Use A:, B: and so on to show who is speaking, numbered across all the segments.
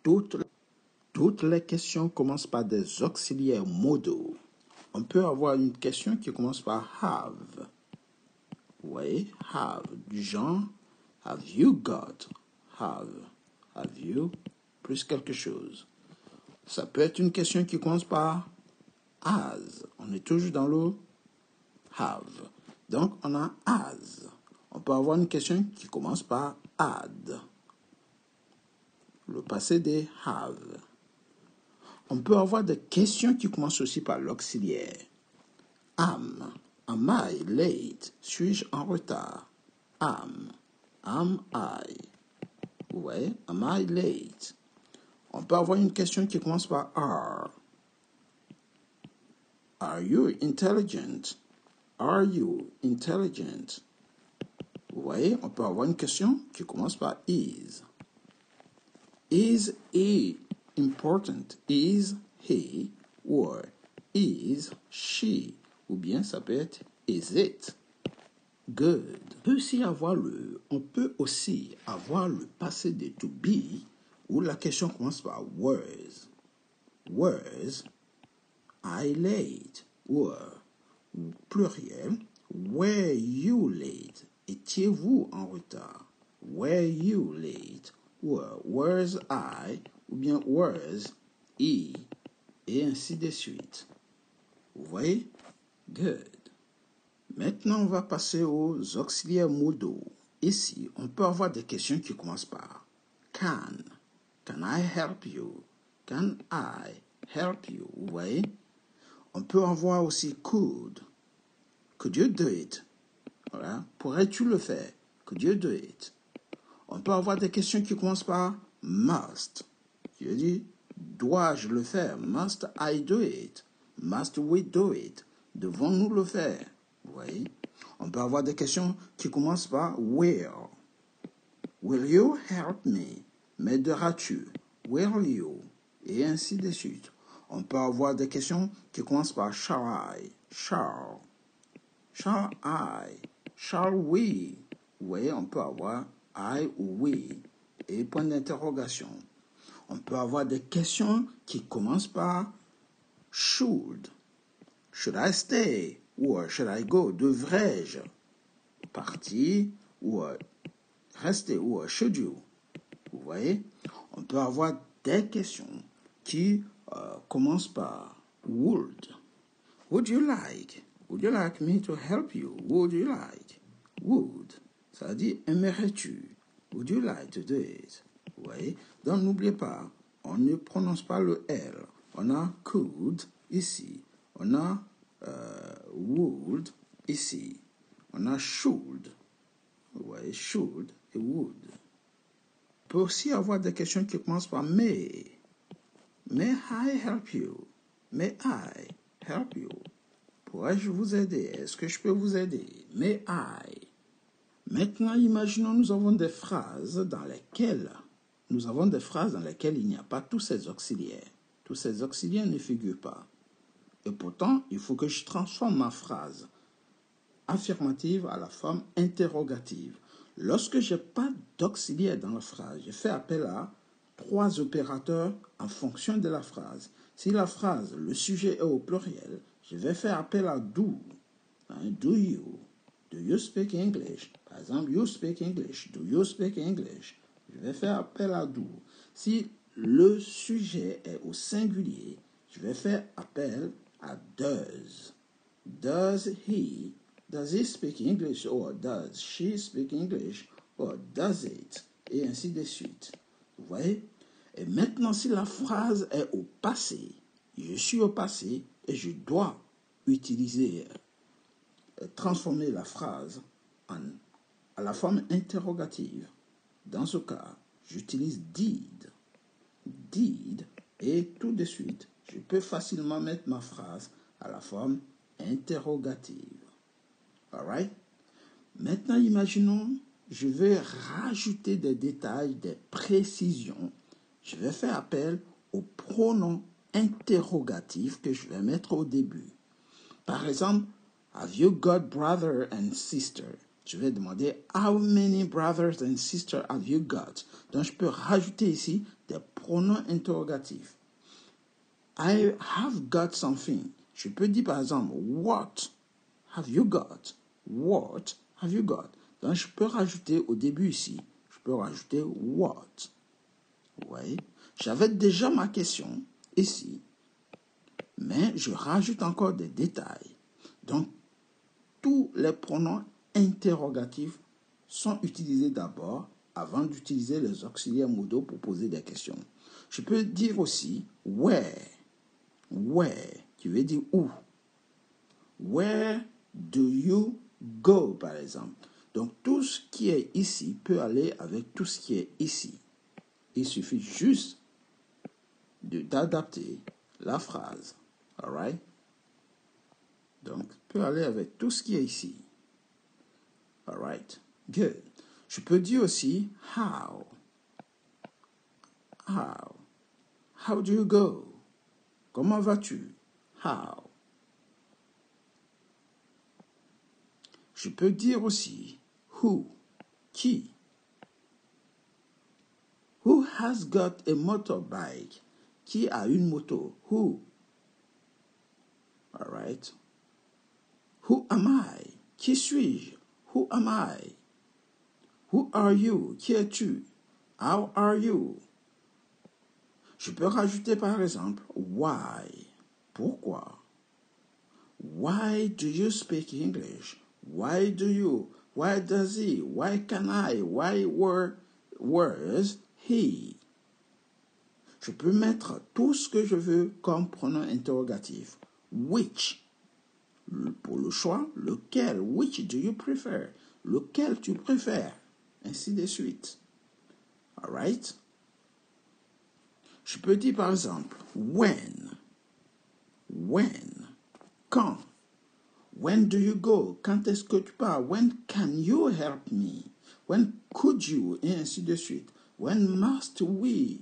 A: Toutes, toutes les questions commencent par des auxiliaires modaux. On peut avoir une question qui commence par have. Oui, have. Du genre, have you got? Have. Have you? Plus quelque chose. Ça peut être une question qui commence par has. On est toujours dans le have. Donc, on a has. On peut avoir une question qui commence par had. Le passé des have. On peut avoir des questions qui commencent aussi par l'auxiliaire. Am. Am I late? Suis-je en retard? Am. Am I? Ouais, am I late? On peut avoir une question qui commence par are. Are you intelligent? Are you intelligent? Vous voyez, on peut avoir une question qui commence par is. Is he important? Is he or is she? Ou bien ça peut être is it? Good. On peut aussi avoir le passé de to be où la question commence par was. Was I late? Ou pluriel, were you late? Étiez-vous en retard? Were you late? Ou was I? Ou bien was he? Et ainsi de suite. Vous voyez? Good. Maintenant, on va passer aux auxiliaires modaux. Ici, on peut avoir des questions qui commencent par can. Can I help you? Can I help you? Vous voyez? On peut avoir aussi could. Could you do it? Voilà. Pourrais-tu le faire? Could you do it? On peut avoir des questions qui commencent par must. Je dis, dois-je le faire? Must I do it? Must we do it? Devons-nous le faire? Vous voyez? On peut avoir des questions qui commencent par will. Will you help me? M'aideras-tu? Will you? Et ainsi de suite. On peut avoir des questions qui commencent par shall I? Shall. Shall I? Shall we? Vous voyez, on peut avoir I ou we et point d'interrogation. On peut avoir des questions qui commencent par should. Should I stay? Ou should I go? Devrais-je partir ou rester? Ou should you? Vous voyez? On peut avoir des questions qui commencent par would. Would you like? Would you like me to help you? Would you like? Would. Ça dit, aimerais-tu? Would you like to do it? Vous voyez? Donc, n'oubliez pas, on ne prononce pas le L. On a could ici. On a would ici. On a should. Vous voyez? Should et would. On peut aussi avoir des questions qui commencent par may. May I help you? May I help you? Pourrais-je vous aider? Est-ce que je peux vous aider? May I? Maintenant, imaginons nous avons des phrases dans lesquelles il n'y a pas tous ces auxiliaires. Tous ces auxiliaires ne figurent pas. Et pourtant, il faut que je transforme ma phrase affirmative à la forme interrogative. Lorsque je n'ai pas d'auxiliaire dans la phrase, je fais appel à 3 opérateurs en fonction de la phrase. Si la phrase, le sujet est au pluriel, je vais faire appel à do. Do you? Do you speak English? Par exemple, you speak English. Do you speak English? Je vais faire appel à do. Si le sujet est au singulier, je vais faire appel à does. Does he speak English? Or does she speak English? Or does it? Et ainsi de suite. Vous voyez? Et maintenant, si la phrase est au passé, je suis au passé et je dois transformer la phrase à la forme interrogative. Dans ce cas, j'utilise did. Did et tout de suite, je peux facilement mettre ma phrase à la forme interrogative. Alright? Maintenant, imaginons, je vais rajouter des détails, des précisions. Je vais faire appel au pronom interrogatif que je vais mettre au début. Par exemple, have you got brother and sister? je vais demander how many brothers and sisters have you got? Donc, je peux rajouter ici des pronoms interrogatifs. I have got something. Je peux dire par exemple, what have you got? What have you got? Donc, je peux rajouter au début ici, je peux rajouter what. Oui, j'avais déjà ma question ici, mais je rajoute encore des détails. Donc, tous les pronoms interrogatifs sont utilisés d'abord avant d'utiliser les auxiliaires modaux pour poser des questions. Je peux dire aussi where, qui veut dire où. Where do you go, par exemple. Donc, tout ce qui est ici peut aller avec tout ce qui est ici. Il suffit juste d'adapter la phrase. All right? Donc, peut aller avec tout ce qui est ici. All right? Good. Je peux dire aussi how. How do you go? Comment vas-tu? How. Je peux dire aussi who. Qui. Who has got a motorbike? Qui a une moto? Who? All right? Who am I? Qui suis-je? Who am I? Who are you? Qui es-tu? How are you? Je peux rajouter par exemple why. Pourquoi? Why do you speak English? Why do you? Why does he? Why can I? Why where's he? Je peux mettre tout ce que je veux comme pronom interrogatif. Which? Pour le choix, lequel? Which do you prefer? Lequel tu préfères? Ainsi de suite. All right? Je peux dire par exemple when. Quand. When do you go? Quand est-ce que tu pars? When can you help me? When could you? Et ainsi de suite. When must we?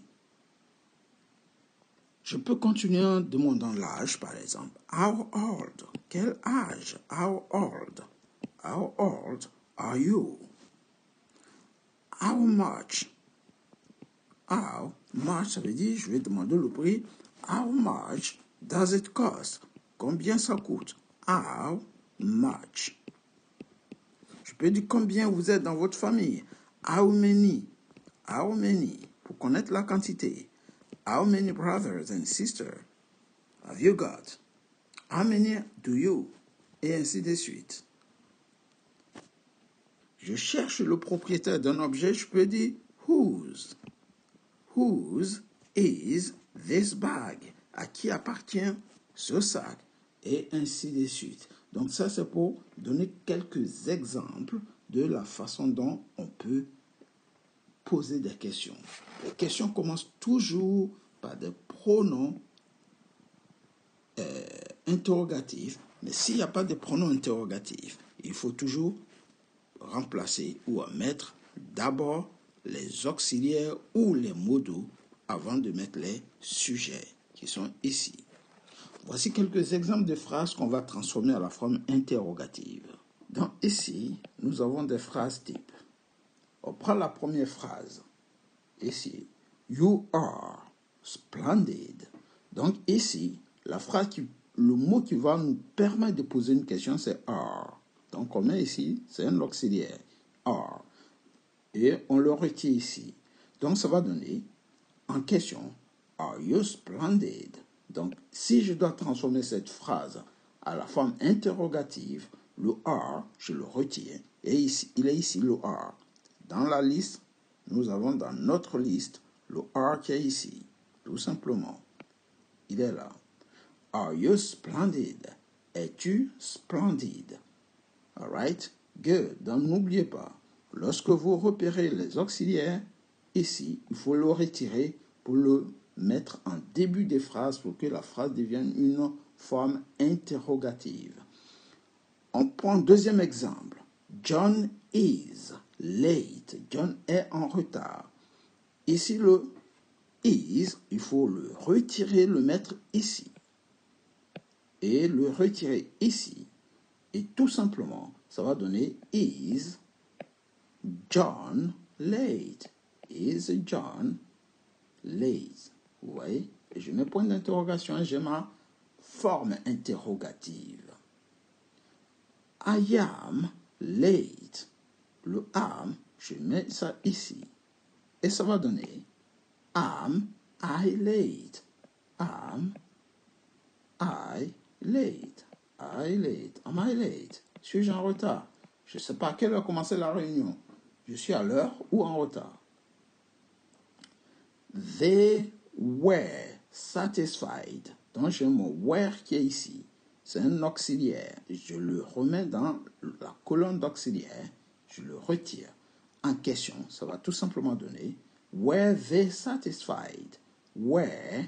A: Je peux continuer en demandant l'âge, par exemple. How old? Quel âge? How old? How old are you? How much? How much, ça veut dire, je vais demander le prix. How much does it cost? Combien ça coûte? How much? Je peux dire combien vous êtes dans votre famille. How many? How many? Pour connaître la quantité. How many brothers and sisters have you got? How many do you? Et ainsi de suite. Je cherche le propriétaire d'un objet, je peux dire whose. Whose is this bag? À qui appartient ce sac? Et ainsi de suite. Donc ça, c'est pour donner quelques exemples de la façon dont on peut poser des questions. Les questions commencent toujours par des pronoms interrogatifs, mais s'il n'y a pas de pronoms interrogatifs, il faut toujours remplacer ou mettre d'abord les auxiliaires ou les modaux avant de mettre les sujets qui sont ici. Voici quelques exemples de phrases qu'on va transformer à la forme interrogative. Donc ici, nous avons des phrases types. On prend la première phrase. Ici, you are splendid. Donc ici, le mot qui va nous permettre de poser une question, c'est are. Donc on met ici, c'est un auxiliaire, are. Et on le retire ici. Donc ça va donner en question, are you splendid? Donc si je dois transformer cette phrase à la forme interrogative, le are, je le retire. Et ici, il est ici le are. Dans la liste, nous avons dans notre liste le are qui est ici. Tout simplement. Il est là. Are you splendid? Es-tu splendide? All right? Good. Donc n'oubliez pas, lorsque vous repérez les auxiliaires, ici, il faut le retirer pour le mettre en début des phrases pour que la phrase devienne une forme interrogative. On prend un deuxième exemple. John is late. John est en retard. Ici, le is, il faut le retirer, le mettre ici. Et le retirer ici. Et tout simplement, ça va donner is John late? Is John late? Vous voyez? Et je mets point d'interrogation, j'ai ma forme interrogative. I am late. Le am, je mets ça ici. Et ça va donner am I late? Am I late? I late? Am I late? Suis-je en retard? Je ne sais pas à quelle heure commencer la réunion. Je suis à l'heure ou en retard. They were satisfied. Donc j'ai mon were qui est ici. C'est un auxiliaire. Je le remets dans la colonne d'auxiliaire. Je le retire. En question, ça va tout simplement donner were they satisfied? Were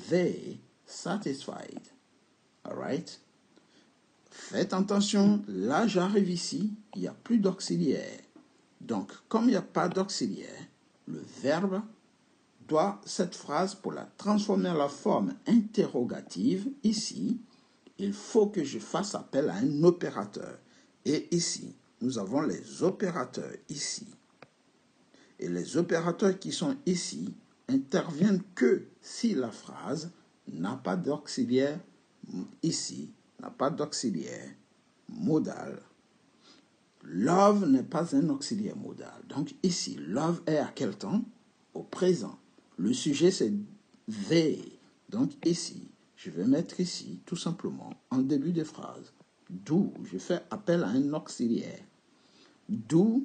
A: they satisfied? Alright? Faites attention, là j'arrive ici, il n'y a plus d'auxiliaire. Donc, comme il n'y a pas d'auxiliaire, le verbe doit, cette phrase, pour la transformer en la forme interrogative, ici, il faut que je fasse appel à un opérateur. Et ici, nous avons les opérateurs ici. Et les opérateurs qui sont ici interviennent que si la phrase n'a pas d'auxiliaire ici, n'a pas d'auxiliaire modal. Love n'est pas un auxiliaire modal. Donc ici, love est à quel temps? Au présent. Le sujet, c'est they. Donc ici, je vais mettre ici, tout simplement, en début de phrase, do. Je fais appel à un auxiliaire. Do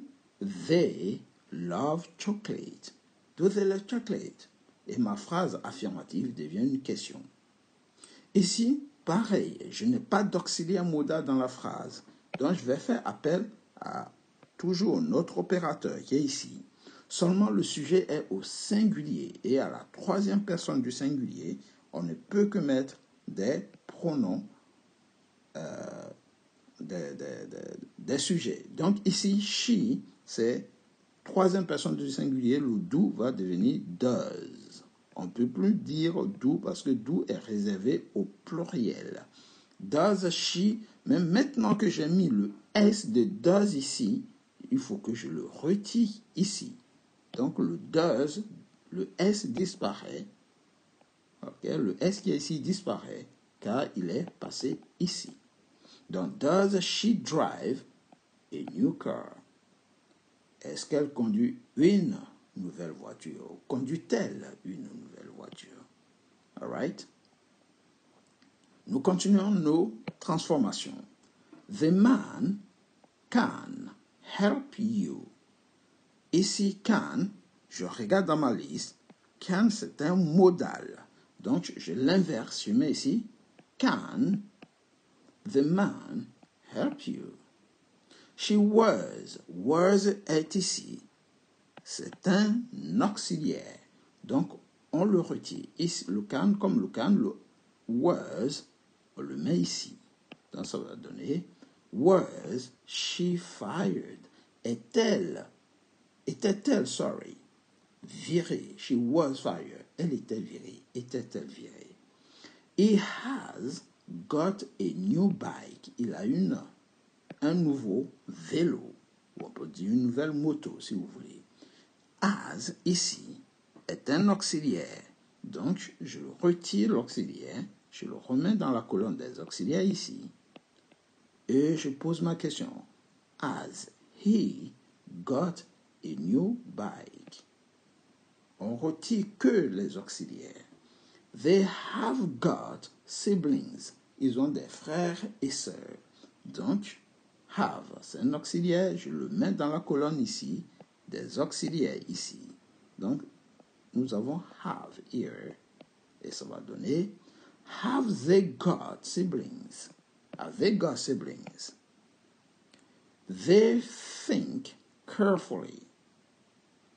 A: they love chocolate? Do they love chocolate? Et ma phrase affirmative devient une question. Ici, pareil, je n'ai pas d'auxiliaire modal dans la phrase. Donc, je vais faire appel à toujours notre opérateur qui est ici. Seulement, le sujet est au singulier. Et à la troisième personne du singulier, on ne peut que mettre des pronoms, des sujets. Donc, ici, she, c'est troisième personne du singulier. Le do va devenir does. On ne peut plus dire do parce que do est réservé au pluriel. Does she, mais maintenant que j'ai mis le S de does ici, il faut que je le retire ici. Donc le does, le S disparaît. Okay, le S qui est ici disparaît car il est passé ici. Donc does she drive a new car? Est-ce qu'elle conduit une nouvelle voiture? Conduit-elle une nouvelle voiture? All right? Nous continuons nos transformations. The man can help you. Ici, can, je regarde dans ma liste. Can, c'est un modal. Donc, je l'inverse. Je mets ici, can the man help you? She was. Was est ici. C'est un auxiliaire. Donc, on le retire. Ici, le can, comme le can, le was, on le met ici. Donc, ça va donner was she fired? Était-elle, virée? She was fired. Elle était virée. Était-elle virée? He has got a new bike. Il a un nouveau vélo. Ou on peut dire une nouvelle moto, si vous voulez. Has, ici, est un auxiliaire. Donc, je retire l'auxiliaire. Je le remets dans la colonne des auxiliaires ici. Et je pose ma question. Has he got a new bike? On retire que les auxiliaires. They have got siblings. Ils ont des frères et sœurs. Donc, have, c'est un auxiliaire. Je le mets dans la colonne ici. Des auxiliaires ici. Donc, nous avons have here. Et ça va donner have they got siblings? Have they got siblings? They think carefully.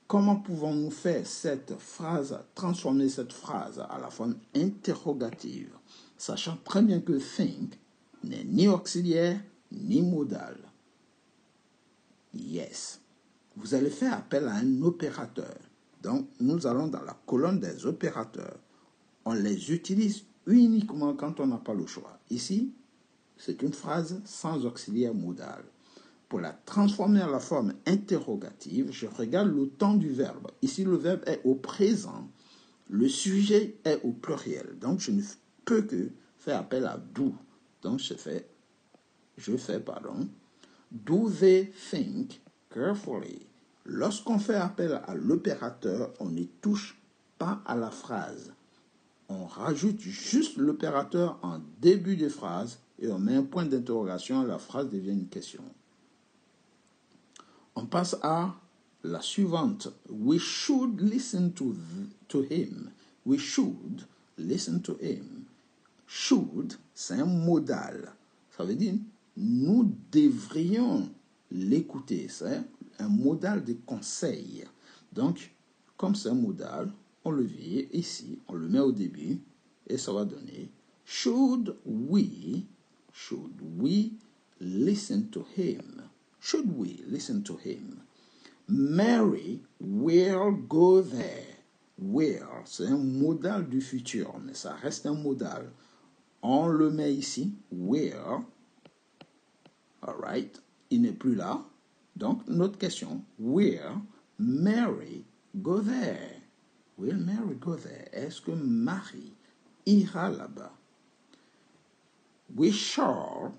A: Comment pouvons-nous faire cette phrase, transformer cette phrase à la forme interrogative, sachant très bien que think n'est ni auxiliaire ni modal? Yes. Vous allez faire appel à un opérateur. Donc, nous allons dans la colonne des opérateurs. On les utilise uniquement quand on n'a pas le choix. Ici, c'est une phrase sans auxiliaire modal. pour la transformer en la forme interrogative, je regarde le temps du verbe. Ici, le verbe est au présent. Le sujet est au pluriel. Donc, je ne peux que faire appel à do. Donc, je fais, do they think carefully. Lorsqu'on fait appel à l'opérateur, on ne touche pas à la phrase. On rajoute juste l'opérateur en début de phrase et on met un point d'interrogation, la phrase devient une question. On passe à la suivante. We should listen to him. We should listen to him. Should, c'est un modal. Ça veut dire, nous devrions l'écouter. C'est un modal de conseil. Donc, comme c'est un modal, on le vit ici, on le met au début, et ça va donner should we listen to him? Should we listen to him? Mary will go there. Will, c'est un modal du futur, mais ça reste un modal. On le met ici, will. Alright, il n'est plus là. Donc, notre question, will Mary go there? Will Mary go there? Est-ce que Marie ira là-bas? We shall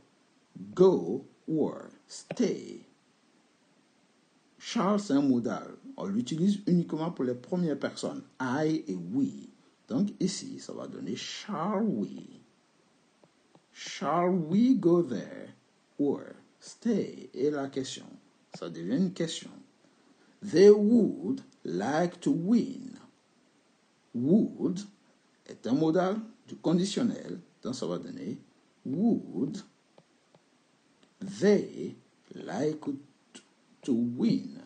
A: go or stay. Shall, c'est un modal. On l'utilise uniquement pour les premières personnes. I et we. Donc ici, ça va donner shall we. Shall we go there or stay? Et la question, ça devient une question. They would like to win. Would est un modal du conditionnel. Donc ça va donner would they like to win.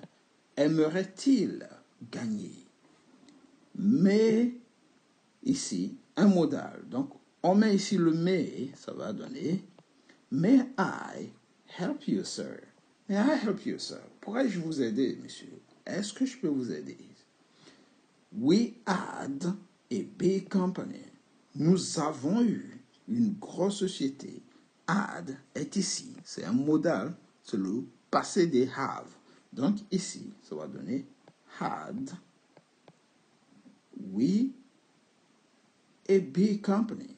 A: Aimerait-il gagner? Mais ici, un modal. Donc, on met ici le mais, ça va donner May I help you, sir? May I help you, sir? Pourrais-je vous aider, monsieur? Est-ce que je peux vous aider? We had a big company. Nous avons eu une grosse société. Had est ici, c'est un modal, c'est le passé des have. Donc ici, ça va donner had we a big company.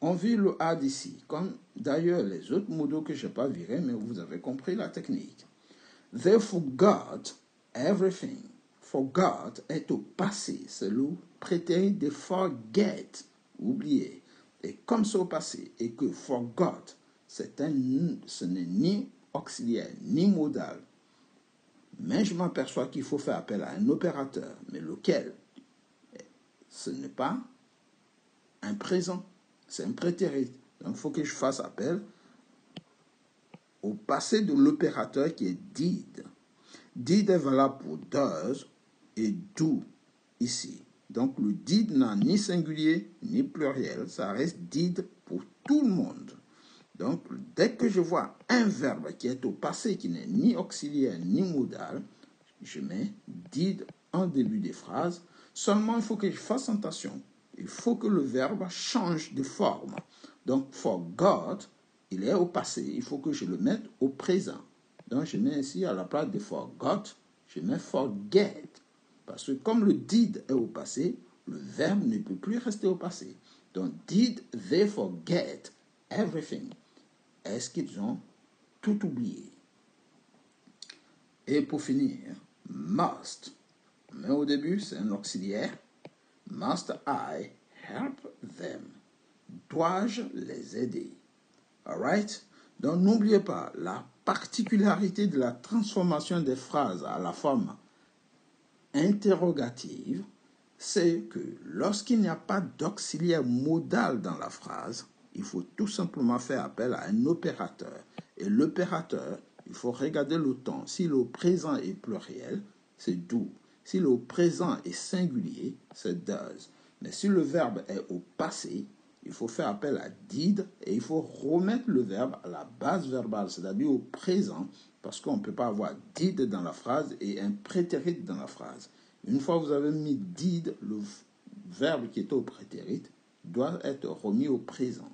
A: On vit le had ici, comme d'ailleurs les autres mots que je n'ai pas virés, mais vous avez compris la technique. They forgot everything. Forgot est au passé, c'est le prétérit de forget, oublier. Et comme c'est au passé, et que forgot, ce n'est ni auxiliaire, ni modal, mais je m'aperçois qu'il faut faire appel à un opérateur, mais lequel? Ce n'est pas un présent, c'est un prétérit. Donc il faut que je fasse appel au passé de l'opérateur qui est did. Did est valable pour does et do ici. Donc le did n'a ni singulier ni pluriel, ça reste did pour tout le monde. Donc dès que je vois un verbe qui est au passé, qui n'est ni auxiliaire ni modal, je mets did en début des phrases. Seulement il faut que je fasse attention. Il faut que le verbe change de forme. Donc forgot, il est au passé, il faut que je le mette au présent. Donc je mets ici à la place de forgot, je mets forget. Parce que comme le did est au passé, le verbe ne peut plus rester au passé. Donc did they forget everything? Est-ce qu'ils ont tout oublié? Et pour finir, must. Mais au début, c'est un auxiliaire. Must I help them? Dois-je les aider? Alright? Donc n'oubliez pas, la particularité de la transformation des phrases à la forme interrogative, c'est que lorsqu'il n'y a pas d'auxiliaire modal dans la phrase, il faut tout simplement faire appel à un opérateur. Et l'opérateur, il faut regarder le temps. Si le présent est pluriel, c'est do. Si le présent est singulier, c'est does. Mais si le verbe est au passé, il faut faire appel à did et il faut remettre le verbe à la base verbale, c'est-à-dire au présent, parce qu'on ne peut pas avoir did dans la phrase et un prétérit dans la phrase. Une fois que vous avez mis did, le verbe qui est au prétérit doit être remis au présent.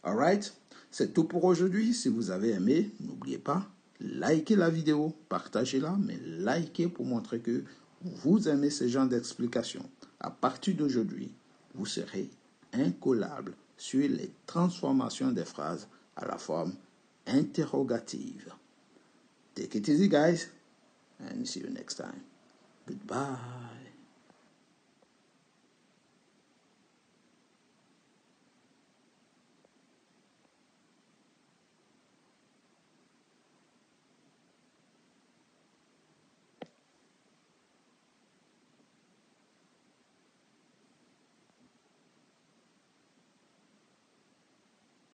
A: Alright? C'est tout pour aujourd'hui. Si vous avez aimé, n'oubliez pas, likez la vidéo, partagez-la, mais likez pour montrer que vous aimez ce genre d'explications. À partir d'aujourd'hui, vous serez incollable sur les transformations des phrases à la forme interrogative. Take it easy, guys, and see you next time. Goodbye.